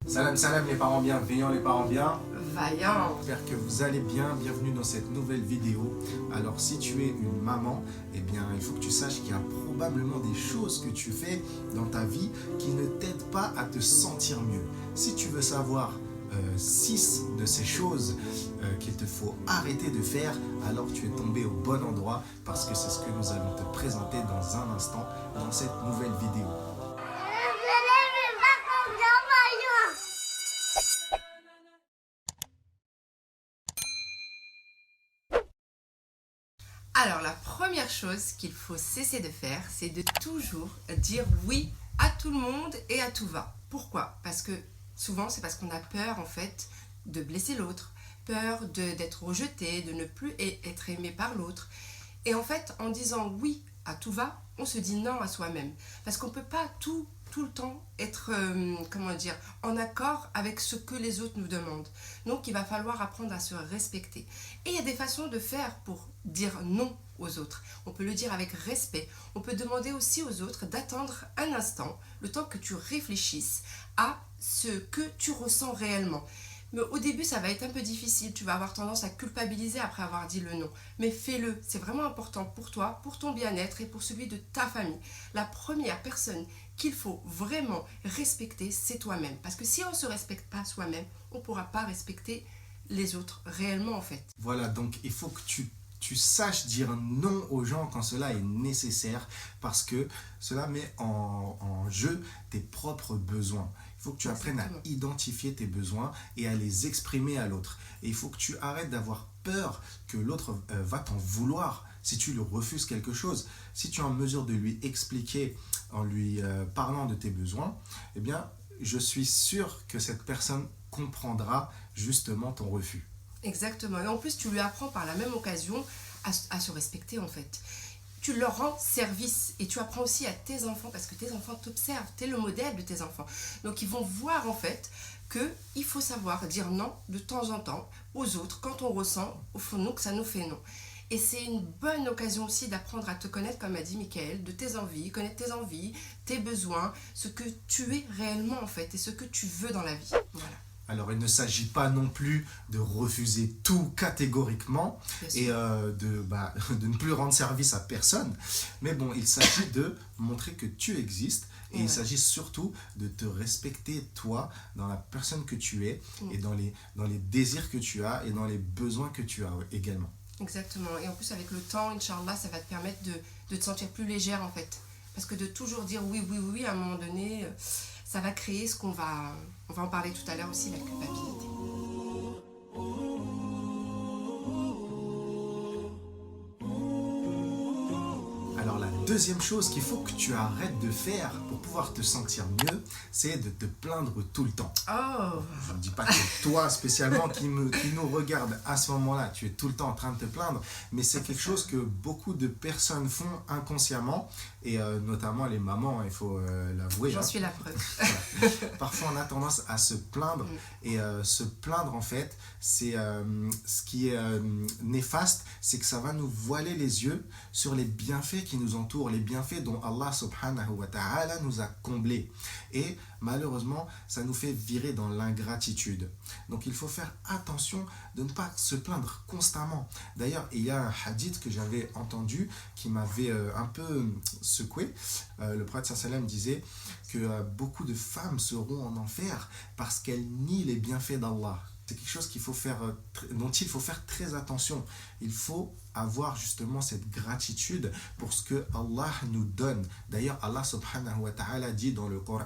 Salam salam les parents bienveillants, les parents bien. Vaillant. J'espère que vous allez bien, bienvenue dans cette nouvelle vidéo. Alors si tu es une maman, eh bien il faut que tu saches qu'il y a probablement des choses que tu fais dans ta vie qui ne t'aident pas à te sentir mieux. Si tu veux savoir 6 de ces choses qu'il te faut arrêter de faire, alors tu es tombé au bon endroit parce que c'est ce que nous allons te présenter dans un instant dans cette nouvelle vidéo. Alors la première chose qu'il faut cesser de faire, c'est de toujours dire oui à tout le monde et à tout va. Pourquoi? Parce que souvent c'est parce qu'on a peur en fait de blesser l'autre, peur d'être rejeté, de ne plus être aimé par l'autre. Et en fait en disant oui à tout va, on se dit non à soi-même. Parce qu'on ne peut pas tout le temps être en accord avec ce que les autres nous demandent. Donc il va falloir apprendre à se respecter. Et il y a des façons de faire pour dire non aux autres. On peut le dire avec respect. On peut demander aussi aux autres d'attendre un instant, le temps que tu réfléchisses à ce que tu ressens réellement. Mais au début, ça va être un peu difficile. Tu vas avoir tendance à culpabiliser après avoir dit le non. Mais fais-le. C'est vraiment important pour toi, pour ton bien-être et pour celui de ta famille. La première personne qu'il faut vraiment respecter, c'est toi-même. Parce que si on ne se respecte pas soi-même, on ne pourra pas respecter les autres réellement en fait. Voilà, donc il faut que tu saches dire non aux gens quand cela est nécessaire parce que cela met en jeu tes propres besoins. Il faut que tu apprennes à identifier tes besoins et à les exprimer à l'autre. Et il faut que tu arrêtes d'avoir peur que l'autre va t'en vouloir si tu lui refuses quelque chose. Si tu es en mesure de lui expliquer en lui parlant de tes besoins, eh bien, je suis sûr que cette personne comprendra justement ton refus. Exactement. Et en plus, tu lui apprends par la même occasion à se respecter en fait. Tu leur rends service et tu apprends aussi à tes enfants parce que tes enfants t'observent, tu es le modèle de tes enfants. Donc ils vont voir en fait qu'il faut savoir dire non de temps en temps aux autres quand on ressent au fond de nous que ça nous fait non. Et c'est une bonne occasion aussi d'apprendre à te connaître, comme a dit Mickaël, de tes envies, connaître tes envies, tes besoins, ce que tu es réellement en fait et ce que tu veux dans la vie. Voilà. Alors, il ne s'agit pas non plus de refuser tout catégoriquement et de ne plus rendre service à personne. Mais bon, il s'agit de montrer que tu existes et il s'agit surtout de te respecter, toi, dans la personne que tu es et dans les désirs que tu as et dans les besoins que tu as également. Exactement. Et en plus, avec le temps, Inch'Allah, ça va te permettre de te sentir plus légère en fait. Parce que de toujours dire oui, oui, oui, à un moment donné, ça va créer ce qu'on va... On va en parler tout à l'heure aussi, la culpabilité. Alors la deuxième chose qu'il faut que tu arrêtes de faire pour pouvoir te sentir mieux, c'est de te plaindre tout le temps. Oh. Je ne dis pas que toi spécialement qui nous regarde à ce moment-là, tu es tout le temps en train de te plaindre, mais c'est quelque chose que beaucoup de personnes font inconsciemment, et notamment les mamans, il faut l'avouer. J'en suis la preuve. Voilà. Parfois on a tendance à se plaindre, et se plaindre en fait, c'est ce qui est néfaste, c'est que ça va nous voiler les yeux sur les bienfaits qui nous entourent, les bienfaits dont Allah subhanahu wa ta'ala nous a comblés. Et malheureusement, ça nous fait virer dans l'ingratitude. Donc il faut faire attention de ne pas se plaindre constamment. D'ailleurs, il y a un hadith que j'avais entendu qui m'avait un peu secoué. Le prophète sallam disait que beaucoup de femmes seront en enfer parce qu'elles nient les bienfaits d'Allah. C'est quelque chose dont il faut faire très attention. Il faut avoir justement cette gratitude pour ce que Allah nous donne. D'ailleurs, Allah subhanahu wa ta'ala dit dans le Coran,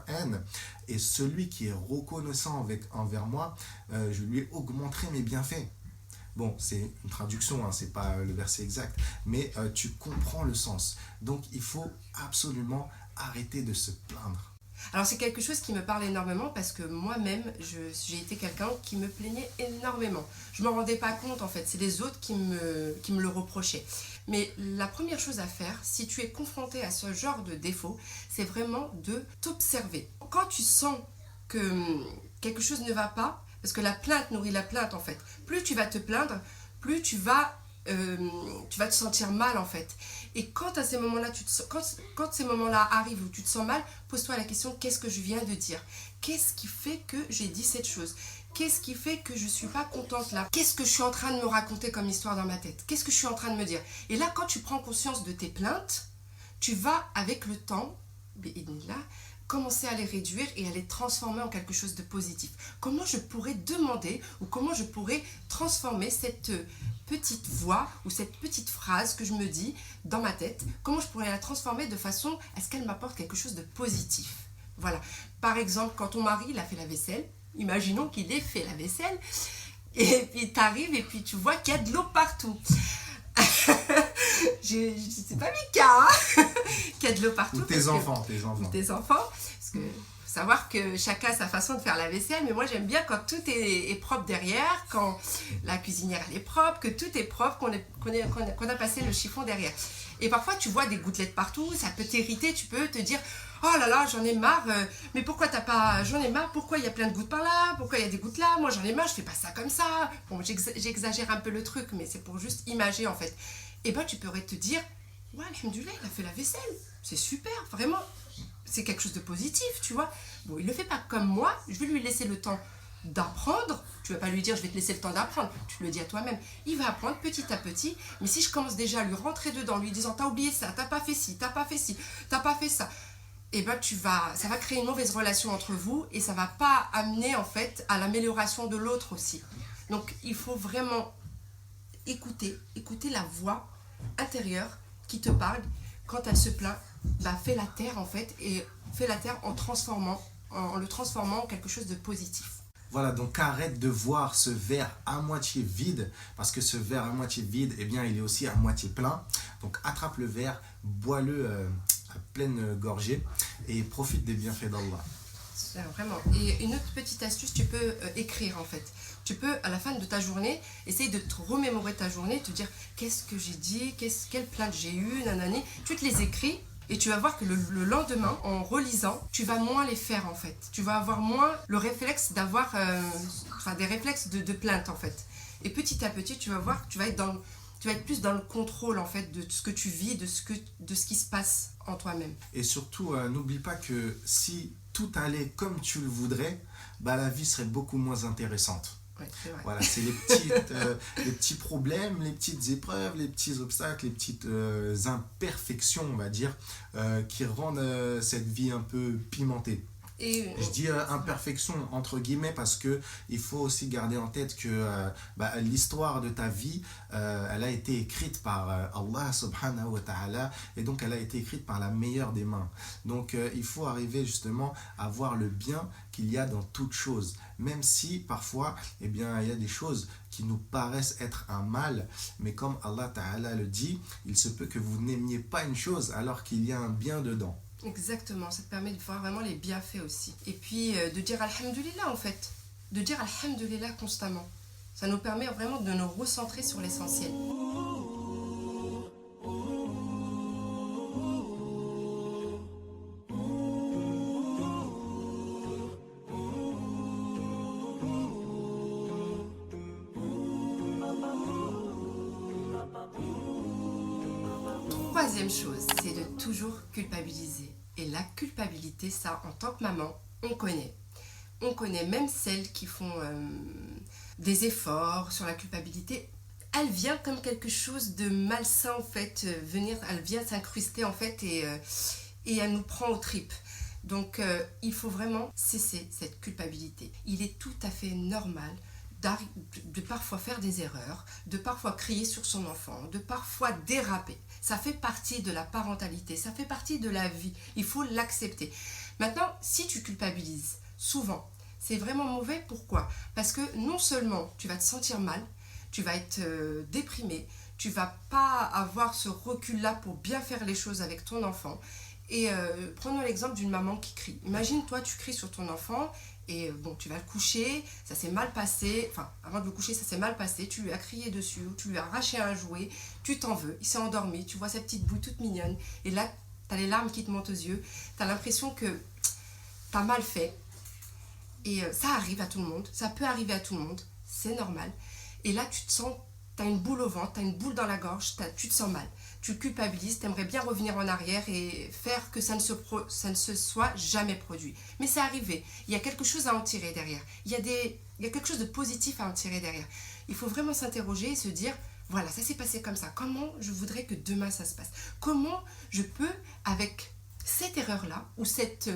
et celui qui est reconnaissant envers moi, je lui augmenterai mes bienfaits. Bon, c'est une traduction, c'est pas le verset exact, mais tu comprends le sens. Donc, il faut absolument arrêter de se plaindre. Alors c'est quelque chose qui me parle énormément parce que moi-même, j'ai été quelqu'un qui me plaignait énormément. Je ne m'en rendais pas compte en fait, c'est les autres qui me le reprochaient. Mais la première chose à faire, si tu es confronté à ce genre de défaut, c'est vraiment de t'observer. Quand tu sens que quelque chose ne va pas, parce que la plainte nourrit la plainte en fait, plus tu vas te plaindre, plus tu vas te sentir mal en fait. Et quand à ces moments-là, quand ces moments-là arrivent où tu te sens mal, pose-toi la question, qu'est-ce que je viens de dire? qu'est-ce qui fait que j'ai dit cette chose? Qu'est-ce qui fait que je ne suis pas contente là? Qu'est-ce que je suis en train de me raconter comme histoire dans ma tête? Qu'est-ce que je suis en train de me dire? Et là, quand tu prends conscience de tes plaintes, tu vas, avec le temps, là, commencer à les réduire et à les transformer en quelque chose de positif. Comment je pourrais demander ou comment je pourrais transformer cette petite voix ou cette petite phrase que je me dis dans ma tête, comment je pourrais la transformer de façon à ce qu'elle m'apporte quelque chose de positif? Voilà. Par exemple, quand ton mari il a fait la vaisselle, imaginons qu'il ait fait la vaisselle, et puis tu arrives et puis tu vois qu'il y a de l'eau partout. C'est pas Mika, hein, qu'il y a de l'eau partout. Ou tes enfants. Ou tes enfants. Parce que faut savoir que chacun a sa façon de faire la vaisselle, mais moi j'aime bien quand tout est propre derrière, quand la cuisinière elle est propre, que tout est propre, qu'on a passé le chiffon derrière. Et parfois tu vois des gouttelettes partout, ça peut t'irriter, tu peux te dire oh là là, j'en ai marre, mais pourquoi t'as pas. J'en ai marre, pourquoi il y a plein de gouttes par là, pourquoi il y a des gouttes là, moi j'en ai marre, je fais pas ça comme ça. Bon, j'exagère un peu le truc, mais c'est pour juste imager en fait. Et ben tu pourrais te dire ouais, alhamdoulilah, il a fait la vaisselle, c'est super, vraiment, c'est quelque chose de positif, tu vois. Bon, il le fait pas comme moi, je vais lui laisser le temps d'apprendre. Tu vas pas lui dire je vais te laisser le temps d'apprendre, tu le dis à toi-même. Il va apprendre petit à petit, mais si je commence déjà à lui rentrer dedans, lui disant t'as oublié ça, t'as pas fait ci, t'as pas fait ci, t'as pas fait ça, et ben ça va créer une mauvaise relation entre vous et ça va pas amener en fait à l'amélioration de l'autre aussi. Donc il faut vraiment écouter la voix intérieure qui te parle. Quand elle se plaint, bah fais la taire en fait, et fais la taire en le transformant en quelque chose de positif. Voilà, donc arrête de voir ce verre à moitié vide, parce que ce verre à moitié vide, eh bien, il est aussi à moitié plein. Donc attrape le verre, bois-le à pleine gorgée et profite des bienfaits d'Allah. Vraiment. Et une autre petite astuce, tu peux écrire en fait. Tu peux, à la fin de ta journée, essayer de te remémorer ta journée, te dire qu'est-ce que j'ai dit, quelle plainte j'ai eue, nanani. Tu te les écris. Et tu vas voir que le lendemain, en relisant, tu vas moins les faire en fait. Tu vas avoir moins le réflexe d'avoir des réflexes de plainte en fait. Et petit à petit, tu vas voir que tu vas être plus dans le contrôle en fait de ce que tu vis, de ce qui se passe en toi-même. Et surtout, n'oublie pas que si tout allait comme tu le voudrais, bah, la vie serait beaucoup moins intéressante. Ouais, c'est vrai. Voilà, c'est les petits problèmes, les petites épreuves, les petits obstacles, les petites imperfections, on va dire, qui rendent cette vie un peu pimentée. Et je dis imperfection entre guillemets parce que il faut aussi garder en tête que l'histoire de ta vie elle a été écrite par Allah subhanahu wa ta'ala, et donc elle a été écrite par la meilleure des mains. Donc il faut arriver justement à voir le bien qu'il y a dans toute chose, même si parfois eh bien, il y a des choses qui nous paraissent être un mal, mais comme Allah ta'ala le dit, il se peut que vous n'aimiez pas une chose alors qu'il y a un bien dedans. Exactement, ça te permet de voir vraiment les bienfaits aussi. Et puis de dire alhamdoulilah en fait, de dire alhamdoulilah constamment. Ça nous permet vraiment de nous recentrer sur l'essentiel. Troisième chose, c'est de toujours culpabiliser. Et la culpabilité, ça, en tant que maman, on connaît. On connaît même celles qui font des efforts sur la culpabilité. Elle vient comme quelque chose de malsain, en fait. Elle vient s'incruster, en fait, et elle nous prend aux tripes. Donc, il faut vraiment cesser cette culpabilité. Il est tout à fait normal de parfois faire des erreurs, de parfois crier sur son enfant, de parfois déraper. Ça fait partie de la parentalité, ça fait partie de la vie. Il faut l'accepter. Maintenant, si tu culpabilises souvent, c'est vraiment mauvais. Pourquoi? Parce que non seulement tu vas te sentir mal, tu vas être déprimé, tu vas pas avoir ce recul-là pour bien faire les choses avec ton enfant. Et prenons l'exemple d'une maman qui crie. Imagine, toi, tu cries sur ton enfant et bon, tu vas le coucher, ça s'est mal passé, enfin, avant de le coucher, ça s'est mal passé, tu lui as crié dessus, tu lui as arraché un jouet, tu t'en veux, il s'est endormi, tu vois sa petite bouille toute mignonne, et là, tu as les larmes qui te montent aux yeux, tu as l'impression que tu as mal fait, et ça arrive à tout le monde, ça peut arriver à tout le monde, c'est normal, et là, tu te sens tu as une boule au ventre, tu as une boule dans la gorge, tu te sens mal. Tu culpabilises, tu aimerais bien revenir en arrière et faire que ça ne se soit jamais produit. Mais c'est arrivé. Il y a quelque chose à en tirer derrière. Il y a quelque chose de positif à en tirer derrière. Il faut vraiment s'interroger et se dire, voilà, ça s'est passé comme ça. Comment je voudrais que demain ça se passe? Comment je peux, avec cette erreur-là, ou cette...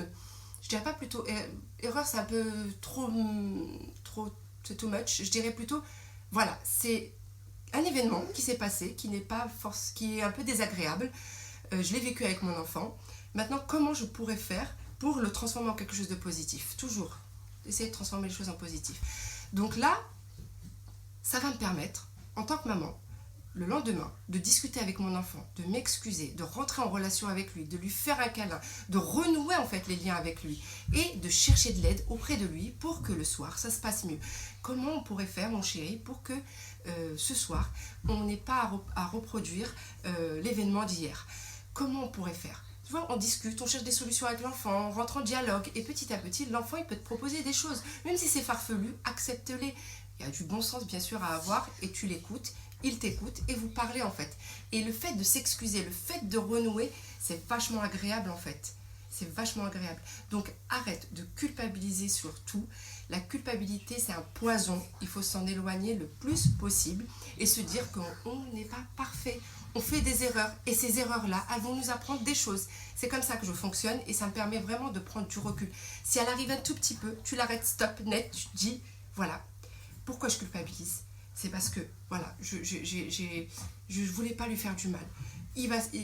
je dirais pas plutôt... erreur, c'est un peu trop c'est too much. Je dirais plutôt, voilà, c'est un événement qui s'est passé, qui est un peu désagréable. Je l'ai vécu avec mon enfant. Maintenant, comment je pourrais faire pour le transformer en quelque chose de positif? Toujours, essayer de transformer les choses en positif. Donc là, ça va me permettre, en tant que maman, le lendemain, de discuter avec mon enfant, de m'excuser, de rentrer en relation avec lui, de lui faire un câlin, de renouer en fait les liens avec lui et de chercher de l'aide auprès de lui pour que le soir, ça se passe mieux. Comment on pourrait faire, mon chéri, pour que ce soir, on n'ait pas à reproduire l'événement d'hier? Comment on pourrait faire? Tu vois, on discute, on cherche des solutions avec l'enfant, on rentre en dialogue et petit à petit, l'enfant, il peut te proposer des choses. Même si c'est farfelu, accepte-les. Il y a du bon sens, bien sûr, à avoir et tu l'écoutes. Il t'écoute et vous parlez en fait. Et le fait de s'excuser, le fait de renouer, c'est vachement agréable en fait. C'est vachement agréable. Donc arrête de culpabiliser sur tout. La culpabilité, c'est un poison. Il faut s'en éloigner le plus possible et se dire qu'on n'est pas parfait. On fait des erreurs et ces erreurs-là, elles vont nous apprendre des choses. C'est comme ça que je fonctionne et ça me permet vraiment de prendre du recul. Si elle arrive un tout petit peu, tu l'arrêtes, stop, net, tu te dis, voilà, pourquoi je culpabilise? C'est parce que, voilà, je voulais pas lui faire du mal.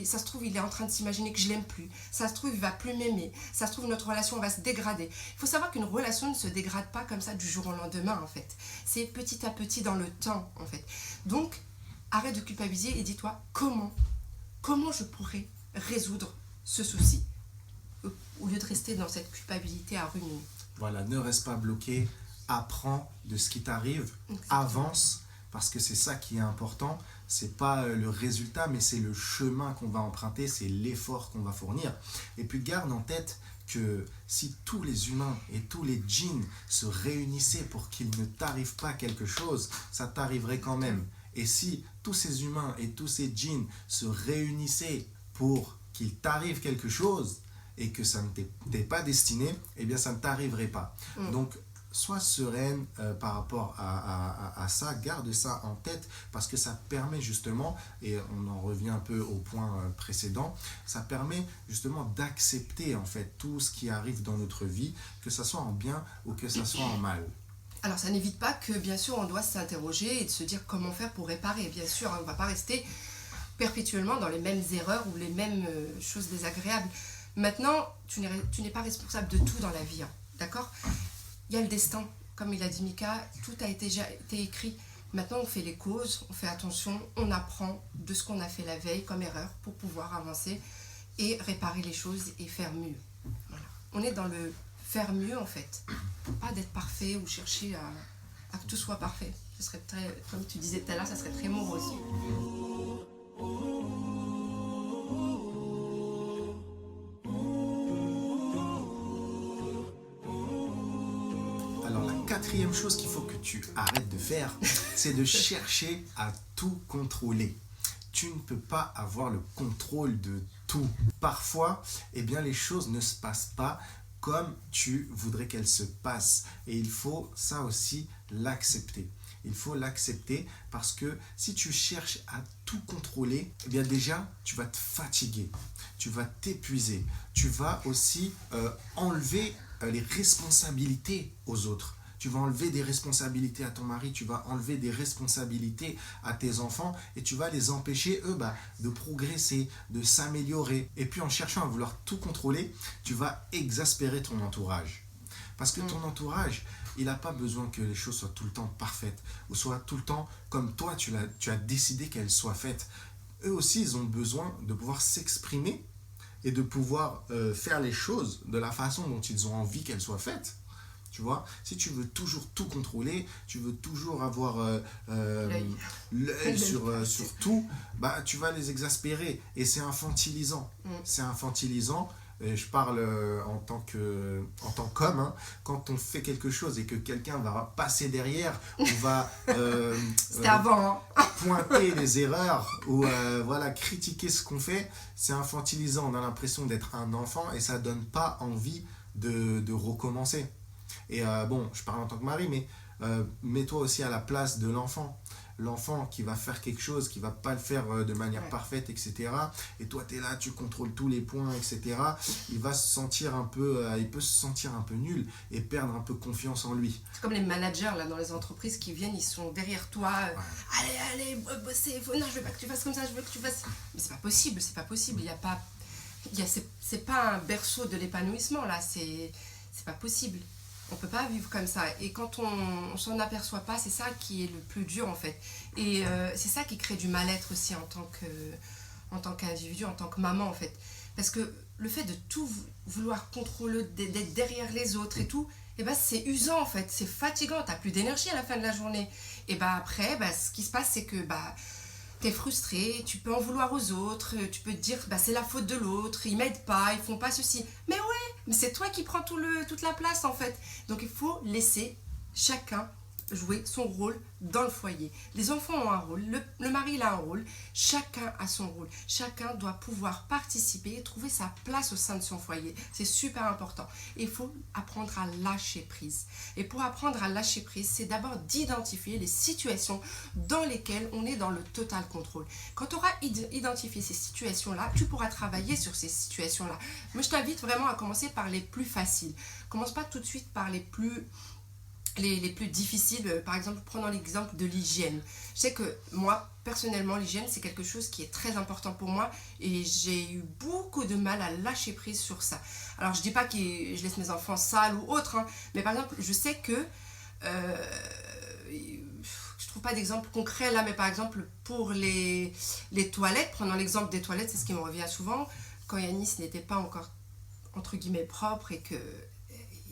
Ça se trouve, il est en train de s'imaginer que je l'aime plus. Ça se trouve, il va plus m'aimer. Ça se trouve, notre relation va se dégrader. Il faut savoir qu'une relation ne se dégrade pas comme ça du jour au lendemain, en fait. C'est petit à petit dans le temps, en fait. Donc, arrête de culpabiliser et dis-toi comment je pourrais résoudre ce souci au lieu de rester dans cette culpabilité à ruminer. Voilà, ne reste pas bloqué. Apprends de ce qui t'arrive. Exactement. Avance. Parce que c'est ça qui est important, c'est pas le résultat, mais c'est le chemin qu'on va emprunter, c'est l'effort qu'on va fournir. Et puis garde en tête que si tous les humains et tous les djinns se réunissaient pour qu'il ne t'arrive pas quelque chose, ça t'arriverait quand même. Et si tous ces humains et tous ces djinns se réunissaient pour qu'il t'arrive quelque chose et que ça ne t'est pas destiné, eh bien ça ne t'arriverait pas. Donc sois sereine par rapport à ça, garde ça en tête parce que ça permet justement, et on en revient un peu au point précédent, ça permet justement d'accepter en fait tout ce qui arrive dans notre vie, que ça soit en bien ou que ça soit en mal. Alors ça n'évite pas que bien sûr on doit s'interroger et de se dire comment faire pour réparer. Bien sûr, on ne va pas rester perpétuellement dans les mêmes erreurs ou les mêmes choses désagréables. Maintenant, tu n'es pas responsable de tout dans la vie, hein, d'accord ? Il y a le destin, comme il a dit Mika, tout a déjà été écrit. Maintenant, on fait les causes, on fait attention, on apprend de ce qu'on a fait la veille comme erreur pour pouvoir avancer et réparer les choses et faire mieux. Voilà. On est dans le faire mieux en fait, pas d'être parfait ou chercher à que tout soit parfait. Ce serait très, comme tu disais tout à l'heure, ça serait très morose. Quatrième chose qu'il faut que tu arrêtes de faire, c'est de chercher à tout contrôler. Tu ne peux pas avoir le contrôle de tout. Parfois, eh bien, les choses ne se passent pas comme tu voudrais qu'elles se passent. Et il faut ça aussi l'accepter. Il faut l'accepter parce que si tu cherches à tout contrôler, eh bien déjà, tu vas te fatiguer, tu vas t'épuiser, tu vas aussi enlever les responsabilités aux autres. Tu vas enlever des responsabilités à ton mari, tu vas enlever des responsabilités à tes enfants et tu vas les empêcher, eux, de progresser, de s'améliorer. Et puis en cherchant à vouloir tout contrôler, tu vas exaspérer ton entourage. Parce que ton entourage, il n'a pas besoin que les choses soient tout le temps parfaites ou soient tout le temps comme toi, tu as décidé qu'elles soient faites. Eux aussi, ils ont besoin de pouvoir s'exprimer et de pouvoir faire les choses de la façon dont ils ont envie qu'elles soient faites. Tu vois, si tu veux toujours tout contrôler, tu veux toujours avoir l'œil sur tout, tu vas les exaspérer et c'est infantilisant. C'est infantilisant et je parle en tant qu'homme, hein, quand on fait quelque chose et que quelqu'un va passer derrière ou va C'était avant, hein. pointer les erreurs ou voilà, critiquer ce qu'on fait, c'est infantilisant. On a l'impression d'être un enfant et ça donne pas envie de recommencer. Et bon, je parle en tant que mari, mais mets-toi aussi à la place de l'enfant. L'enfant qui va faire quelque chose, qui va pas le faire de manière Ouais. parfaite, etc. Et toi, tu es là, tu contrôles tous les points, etc. Il va se sentir un peu, il peut se sentir un peu nul et perdre un peu confiance en lui. C'est comme les managers là, dans les entreprises qui viennent, ils sont derrière toi. Allez, bossez. Non, je veux pas que tu fasses comme ça, je veux que tu fasses. Mais c'est pas possible, c'est pas possible. Il y a pas. C'est pas un berceau de l'épanouissement là, c'est pas possible. On peut pas vivre comme ça. Et quand on s'en aperçoit pas, c'est ça qui est le plus dur en fait. Et c'est ça qui crée du mal-être aussi en tant qu'individu, en tant que maman en fait. Parce que le fait de tout vouloir contrôler, d'être derrière les autres et tout, et ben c'est usant en fait, c'est fatigant, t'as plus d'énergie à la fin de la journée. Et ben après, ce qui se passe c'est que t'es frustré, tu peux en vouloir aux autres, tu peux te dire c'est la faute de l'autre, ils m'aident pas, ils font pas ceci. Mais ouais, mais c'est toi qui prends toute la place en fait. Donc il faut laisser chacun jouer son rôle dans le foyer. Les enfants ont un rôle, le mari il a un rôle, chacun a son rôle. Chacun doit pouvoir participer et trouver sa place au sein de son foyer. C'est super important. Et il faut apprendre à lâcher prise. Et pour apprendre à lâcher prise, c'est d'abord d'identifier les situations dans lesquelles on est dans le total contrôle. Quand tu auras identifié ces situations-là, tu pourras travailler sur ces situations-là. Moi, je t'invite vraiment à commencer par les plus faciles. Commence pas tout de suite par les plus difficiles. Par exemple, prenons l'exemple de l'hygiène. Je sais que moi, personnellement, l'hygiène, c'est quelque chose qui est très important pour moi et j'ai eu beaucoup de mal à lâcher prise sur ça. Alors, je dis pas que je laisse mes enfants sales ou autres, hein, mais par exemple, je sais que je trouve pas d'exemple concret là, mais par exemple, pour les toilettes, prenons l'exemple des toilettes, c'est ce qui me revient souvent, quand Yanis n'était pas encore, entre guillemets, propre et que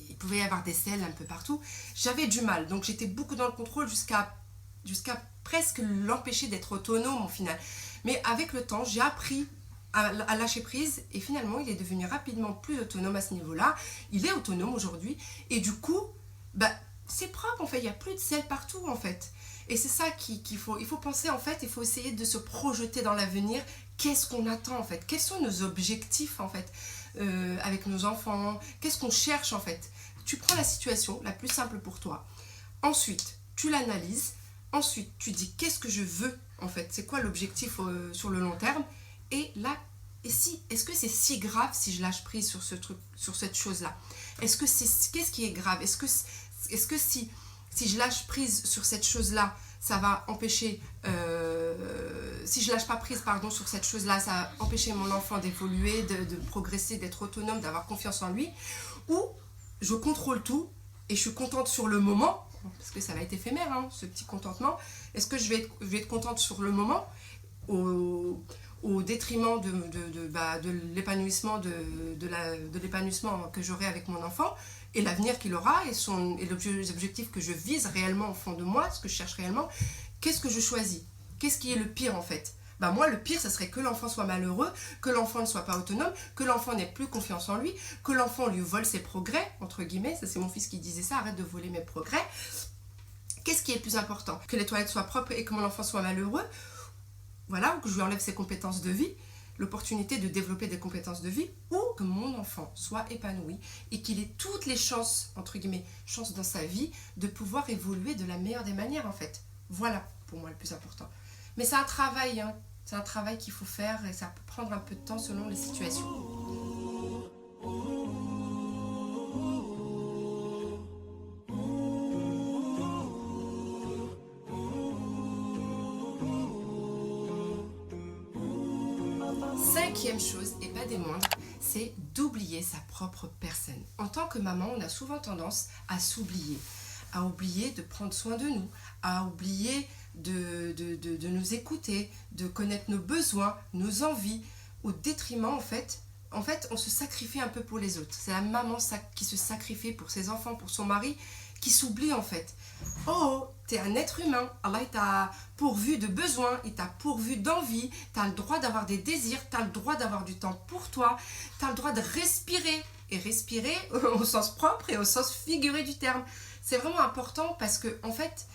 il pouvait y avoir des selles un peu partout, j'avais du mal. Donc j'étais beaucoup dans le contrôle jusqu'à presque l'empêcher d'être autonome au final. Mais avec le temps, j'ai appris à lâcher prise et finalement, il est devenu rapidement plus autonome à ce niveau-là. Il est autonome aujourd'hui et du coup, c'est propre en fait, il n'y a plus de sel partout en fait. Et c'est ça qu'il faut. Il faut penser en fait, il faut essayer de se projeter dans l'avenir. Qu'est-ce qu'on attend en fait? Quels sont nos objectifs en fait avec nos enfants? Qu'est-ce qu'on cherche en fait? Tu prends la situation la plus simple pour toi. Ensuite, tu l'analyses. Ensuite, tu dis qu'est-ce que je veux en fait? C'est quoi l'objectif sur le long terme? Et là, est-ce que c'est si grave si je lâche prise sur ce truc, sur cette chose-là? Qu'est-ce qui est grave? Est-ce que si je lâche prise sur cette chose-là, ça va empêcher, si je lâche pas prise sur cette chose-là, ça va empêcher mon enfant d'évoluer, de progresser, d'être autonome, d'avoir confiance en lui, ou je contrôle tout et je suis contente sur le moment, parce que ça va être éphémère, hein, ce petit contentement. Est-ce que je vais être contente sur le moment au détriment de l'épanouissement de l'épanouissement que j'aurai avec mon enfant et l'avenir qu'il aura et les objectifs que je vise réellement au fond de moi, ce que je cherche réellement? Qu'est-ce que je choisis? Qu'est-ce qui est le pire en fait? Moi, le pire, ça serait que l'enfant soit malheureux, que l'enfant ne soit pas autonome, que l'enfant n'ait plus confiance en lui, que l'enfant lui vole ses progrès, entre guillemets. Ça, c'est mon fils qui disait ça, arrête de voler mes progrès. Qu'est-ce qui est le plus important? Que les toilettes soient propres et que mon enfant soit malheureux, voilà, ou que je lui enlève ses compétences de vie, l'opportunité de développer des compétences de vie, ou que mon enfant soit épanoui et qu'il ait toutes les chances, entre guillemets, chances dans sa vie, de pouvoir évoluer de la meilleure des manières, en fait. Voilà, pour moi, le plus important. Mais c'est un travail, hein. C'est un travail qu'il faut faire et ça peut prendre un peu de temps selon les situations. Cinquième chose, et pas des moindres, c'est d'oublier sa propre personne. En tant que maman, on a souvent tendance à s'oublier, à oublier de prendre soin de nous, à oublier de nous écouter, de connaître nos besoins, nos envies, au détriment en fait, on se sacrifie un peu pour les autres. C'est la maman qui se sacrifie pour ses enfants, pour son mari, qui s'oublie en fait. Oh, tu es un être humain. Allah il t'a pourvu de besoins, il t'a pourvu d'envie, tu as le droit d'avoir des désirs, tu as le droit d'avoir du temps pour toi, tu as le droit de respirer. Et respirer au sens propre et au sens figuré du terme. C'est vraiment important parce que, en fait,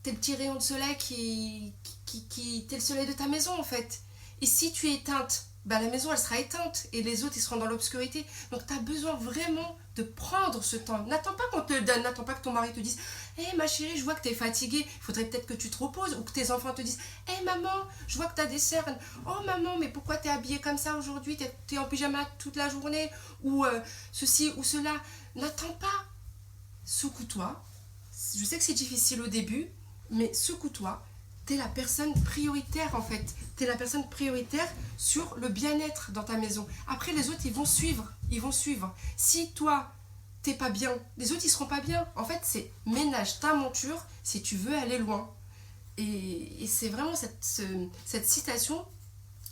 t'es le petit rayon de soleil t'es le soleil de ta maison, en fait. Et si tu es éteinte, bah, la maison, elle sera éteinte et les autres, ils seront dans l'obscurité. Donc, tu as besoin vraiment de prendre ce temps. N'attends pas qu'on te le donne, n'attends pas que ton mari te dise « Hé, ma chérie, je vois que tu es fatiguée, il faudrait peut-être que tu te reposes. » Ou que tes enfants te disent « Hé, maman, je vois que tu as des cernes. Oh, maman, mais pourquoi tu es habillée comme ça aujourd'hui? Tu es en pyjama toute la journée. » Ou ceci ou cela. N'attends pas. Secoue-toi. Je sais que c'est difficile au début, mais secoue-toi. T'es la personne prioritaire en fait. T'es la personne prioritaire sur le bien-être dans ta maison. Après les autres ils vont suivre. Si toi t'es pas bien, les autres ils seront pas bien. En fait c'est ménage ta monture si tu veux aller loin. Et c'est vraiment cette citation,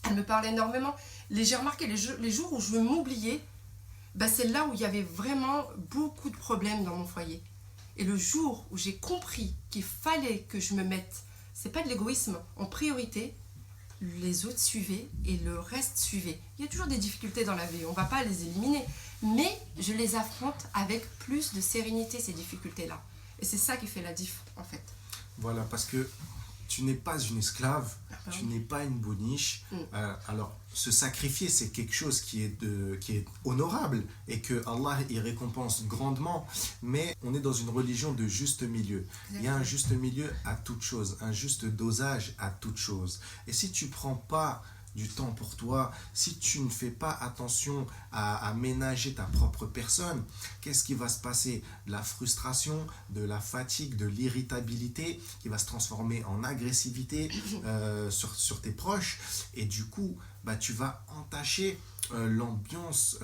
elle me parle énormément. J'ai remarqué les jours où je veux m'oublier, bah, c'est là où il y avait vraiment beaucoup de problèmes dans mon foyer. Et le jour où j'ai compris qu'il fallait que je me mette, c'est pas de l'égoïsme, en priorité, les autres suivaient et le reste suivait. Il y a toujours des difficultés dans la vie, on ne va pas les éliminer, mais je les affronte avec plus de sérénité, ces difficultés-là. Et c'est ça qui fait la diff, en fait. Voilà, parce que tu n'es pas une esclave, tu n'es pas une boniche. Alors, se sacrifier, c'est quelque chose qui est honorable et que Allah y récompense grandement. Mais on est dans une religion de juste milieu. Il y a un juste milieu à toute chose, un juste dosage à toute chose. Et si tu ne prends pas du temps pour toi, si tu ne fais pas attention à ménager ta propre personne, qu'est-ce qui va se passer? De la frustration, de la fatigue, de l'irritabilité qui va se transformer en agressivité sur tes proches, et du coup bah, tu vas entacher l'ambiance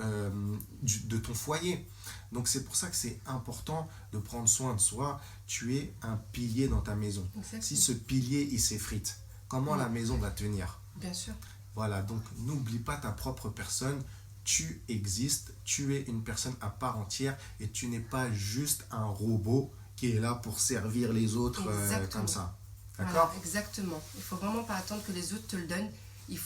de ton foyer. Donc c'est pour ça que c'est important de prendre soin de soi. Tu es un pilier dans ta maison. Exactement. Si ce pilier il s'effrite, comment la maison va tenir? Bien sûr. Voilà, donc n'oublie pas ta propre personne, tu existes, tu es une personne à part entière et tu n'es pas juste un robot qui est là pour servir les autres comme ça. D'accord? Voilà, exactement. Il ne faut vraiment pas attendre que les autres te le donnent.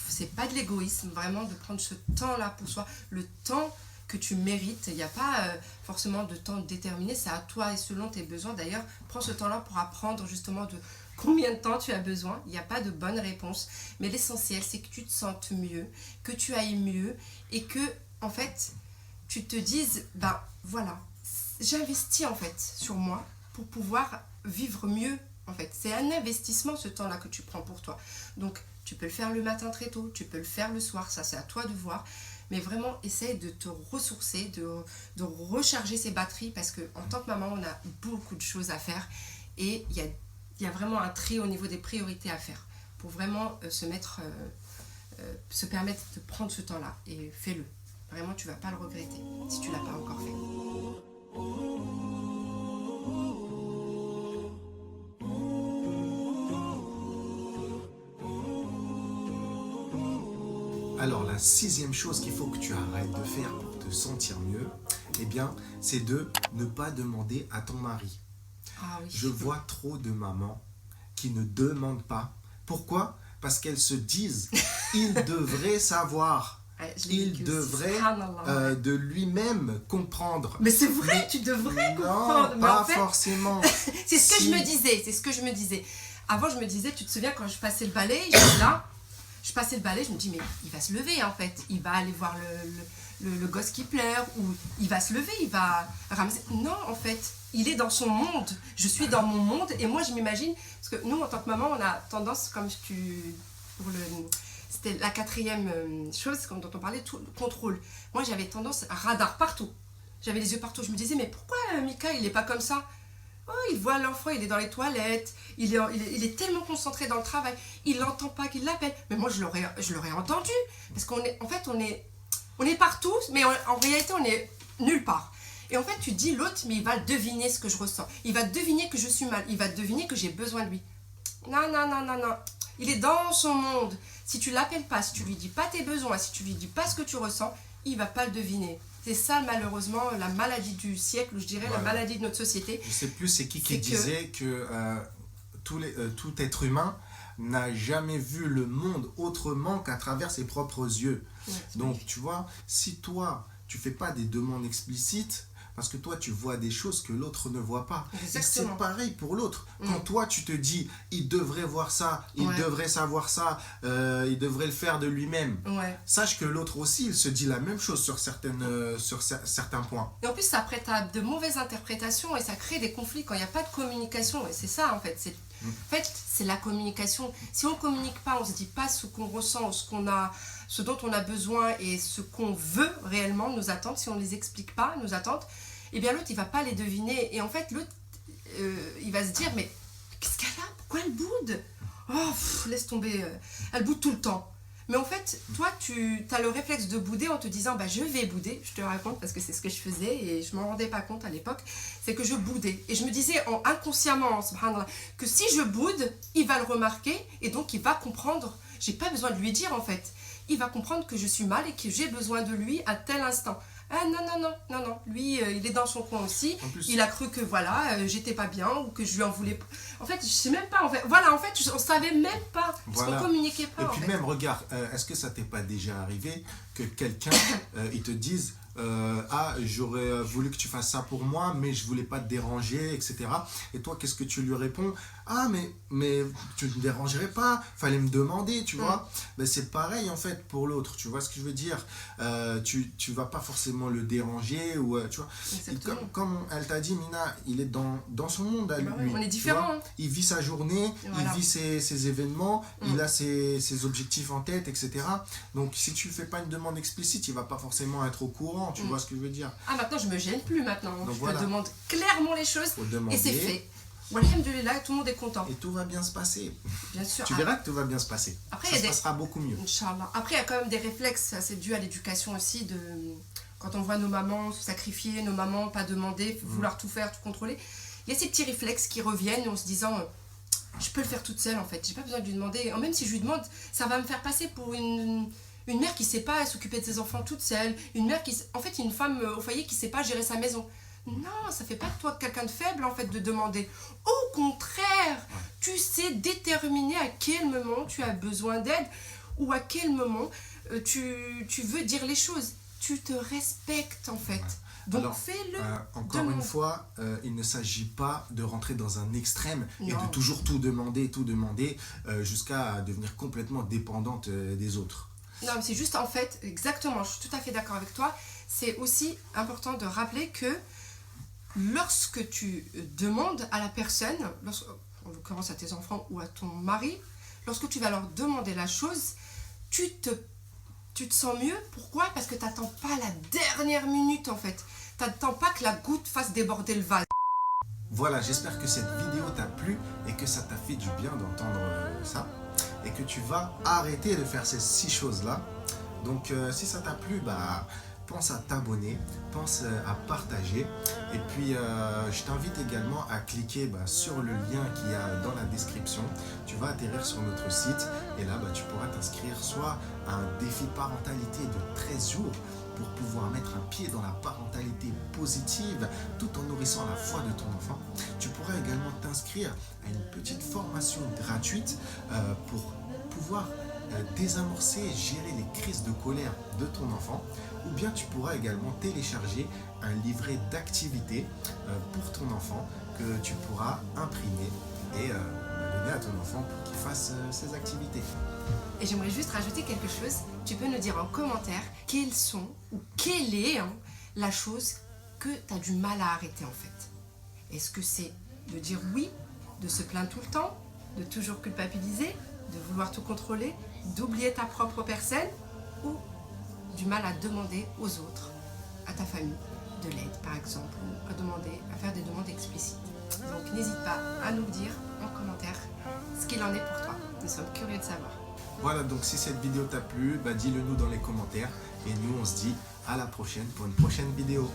C'est pas de l'égoïsme, vraiment, de prendre ce temps-là pour soi, le temps que tu mérites. Il n'y a pas forcément de temps déterminé, c'est à toi et selon tes besoins. D'ailleurs, prends ce temps-là pour apprendre justement de combien de temps tu as besoin. Il n'y a pas de bonne réponse, mais l'essentiel c'est que tu te sentes mieux, que tu ailles mieux et que en fait tu te dises ben voilà, j'investis en fait sur moi pour pouvoir vivre mieux. En fait c'est un investissement, ce temps là que tu prends pour toi. Donc tu peux le faire le matin très tôt, tu peux le faire le soir, ça c'est à toi de voir, mais vraiment essaye de te ressourcer, de recharger ses batteries, parce que en tant que maman on a beaucoup de choses à faire et il y a vraiment un tri au niveau des priorités à faire pour vraiment se permettre de prendre ce temps-là. Et fais-le. Vraiment, tu ne vas pas le regretter si tu ne l'as pas encore fait. Alors, la 6e chose qu'il faut que tu arrêtes de faire pour te sentir mieux, eh bien, c'est de ne pas demander à ton mari. Ah oui. Je vois trop de mamans qui ne demandent pas. Pourquoi? Parce qu'elles se disent, il devrait savoir. Il devrait de lui-même comprendre. Mais c'est vrai, tu devrais comprendre. Non, pas forcément. C'est ce que je me disais. Avant, je me disais, tu te souviens quand je passais le balai, je me dis, mais il va se lever en fait. Il va aller voir le gosse qui pleure, ou il va se lever, il va ramasser. Non, en fait, il est dans son monde. Je suis dans mon monde et moi, je m'imagine, parce que nous, en tant que maman, on a tendance, c'était la 4e chose dont on parlait, tout le contrôle. Moi, j'avais tendance à radar partout. J'avais les yeux partout. Je me disais, mais pourquoi Mika, il n'est pas comme ça? Oh, il voit l'enfant, il est dans les toilettes, il est tellement concentré dans le travail, il n'entend pas qu'il l'appelle. Mais moi, je l'aurais entendu. Parce qu'on est partout, mais en réalité, on est nulle part. Et en fait, tu dis l'autre, mais il va deviner ce que je ressens. Il va deviner que je suis mal. Il va deviner que j'ai besoin de lui. Non. Il est dans son monde. Si tu l'appelles pas, si tu lui dis pas tes besoins, si tu lui dis pas ce que tu ressens, il va pas le deviner. c'était ça malheureusement la maladie du siècle, ou je dirais la maladie de notre société. Je sais plus c'est qui disait que tout être humain n'a jamais vu le monde autrement qu'à travers ses propres yeux. Ouais, Donc tu vois, si toi tu fais pas des demandes explicites, parce que toi tu vois des choses que l'autre ne voit pas. Et c'est pareil pour l'autre. Quand toi tu te dis il devrait voir ça, il devrait savoir ça, il devrait le faire de lui-même, sache que l'autre aussi il se dit la même chose sur certains points. Et en plus ça prête à de mauvaises interprétations et ça crée des conflits quand il n'y a pas de communication. Et c'est ça en fait, c'est la communication. Si on ne communique pas, on ne se dit pas ce qu'on ressent, ce dont on a besoin et ce qu'on veut réellement, nos attentes, si on ne les explique pas, nos attentes, eh bien l'autre il ne va pas les deviner. Et en fait l'autre il va se dire mais qu'est-ce qu'elle a? Pourquoi elle boude? Oh laisse tomber, elle boude tout le temps. Mais en fait, toi, tu as le réflexe de bouder en te disant bah, je vais bouder. Je te raconte parce que c'est ce que je faisais et je ne m'en rendais pas compte à l'époque. C'est que je boudais. Et je me disais inconsciemment, subhanallah, que si je boude, il va le remarquer et donc il va comprendre. J'ai pas besoin de lui dire en fait. Il va comprendre que je suis mal et que j'ai besoin de lui à tel instant. Ah non. Lui, il est dans son coin aussi. Il a cru que voilà, j'étais pas bien ou que je lui en voulais pas. En fait, je sais même pas. On savait même pas. Parce qu'on communiquait pas. Et puis même, regarde, est-ce que ça t'est pas déjà arrivé que quelqu'un, il te dise j'aurais voulu que tu fasses ça pour moi, mais je voulais pas te déranger, etc. Et toi, qu'est-ce que tu lui réponds? Mais tu ne me dérangerais pas, fallait me demander, tu vois. Ben, c'est pareil en fait pour l'autre, tu vois ce que je veux dire. Tu vas pas forcément le déranger, ou tu vois. Comme elle t'a dit, Mina, il est dans son monde à lui. On est différents. Hein. Il vit sa journée, il vit ses événements, il a ses objectifs en tête, etc. Donc si tu fais pas une demande explicite, il va pas forcément être au courant. Tu vois ce que je veux dire? Ah, maintenant je me gêne plus maintenant. Donc, je te demande clairement les choses et c'est fait. Alhamdulillah, tout le monde est content. Et tout va bien se passer. Bien sûr. Tu verras que tout va bien se passer. Après, ça se passera beaucoup mieux. Inch'Allah. Après, il y a quand même des réflexes, c'est dû à l'éducation aussi, quand on voit nos mamans se sacrifier, nos mamans pas demander, vouloir tout faire, tout contrôler. Il y a ces petits réflexes qui reviennent en se disant je peux le faire toute seule en fait, j'ai pas besoin de lui demander. Même si je lui demande, ça va me faire passer pour une mère qui ne sait pas s'occuper de ses enfants toute seule, une femme au foyer qui ne sait pas gérer sa maison. Non, ça fait pas de toi quelqu'un de faible en fait de demander. Au contraire, tu sais déterminer à quel moment tu as besoin d'aide ou à quel moment tu veux dire les choses. Tu te respectes en fait. Donc alors, fais-le. Encore une fois, il ne s'agit pas de rentrer dans un extrême et de toujours tout demander, jusqu'à devenir complètement dépendante des autres. Non, mais c'est juste en fait, exactement, je suis tout à fait d'accord avec toi. C'est aussi important de rappeler que lorsque tu demandes à la personne, en l'occurrence à tes enfants ou à ton mari, lorsque tu vas leur demander la chose, tu te sens mieux. Pourquoi? Parce que tu n'attends pas la dernière minute en fait. Tu n'attends pas que la goutte fasse déborder le vase. Voilà, j'espère que cette vidéo t'a plu et que ça t'a fait du bien d'entendre ça. Et que tu vas arrêter de faire ces 6 choses-là. Donc si ça t'a plu, pense à t'abonner, pense à partager. Et puis je t'invite également à cliquer sur le lien qu'il y a dans la description. Tu vas atterrir sur notre site et là tu pourras t'inscrire soit à un défi parentalité de 13 jours pour pouvoir mettre un pied dans la parentalité positive tout en nourrissant la foi de ton enfant. Tu pourras également t'inscrire à une petite formation gratuite pour pouvoir désamorcer et gérer les crises de colère de ton enfant, ou bien tu pourras également télécharger un livret d'activités pour ton enfant que tu pourras imprimer et donner à ton enfant pour qu'il fasse ses activités. Et j'aimerais juste rajouter quelque chose. Tu peux nous dire en commentaire quelles sont ou quelle est la chose que tu as du mal à arrêter en fait. Est-ce que c'est de dire oui, de se plaindre tout le temps, de toujours culpabiliser, de vouloir tout contrôler, d'oublier ta propre personne, ou du mal à demander aux autres, à ta famille, de l'aide par exemple, ou à faire des demandes explicites. Donc n'hésite pas à nous le dire en commentaire ce qu'il en est pour toi. Nous sommes curieux de savoir. Voilà, donc si cette vidéo t'a plu, dis-le nous dans les commentaires et nous on se dit à la prochaine pour une prochaine vidéo.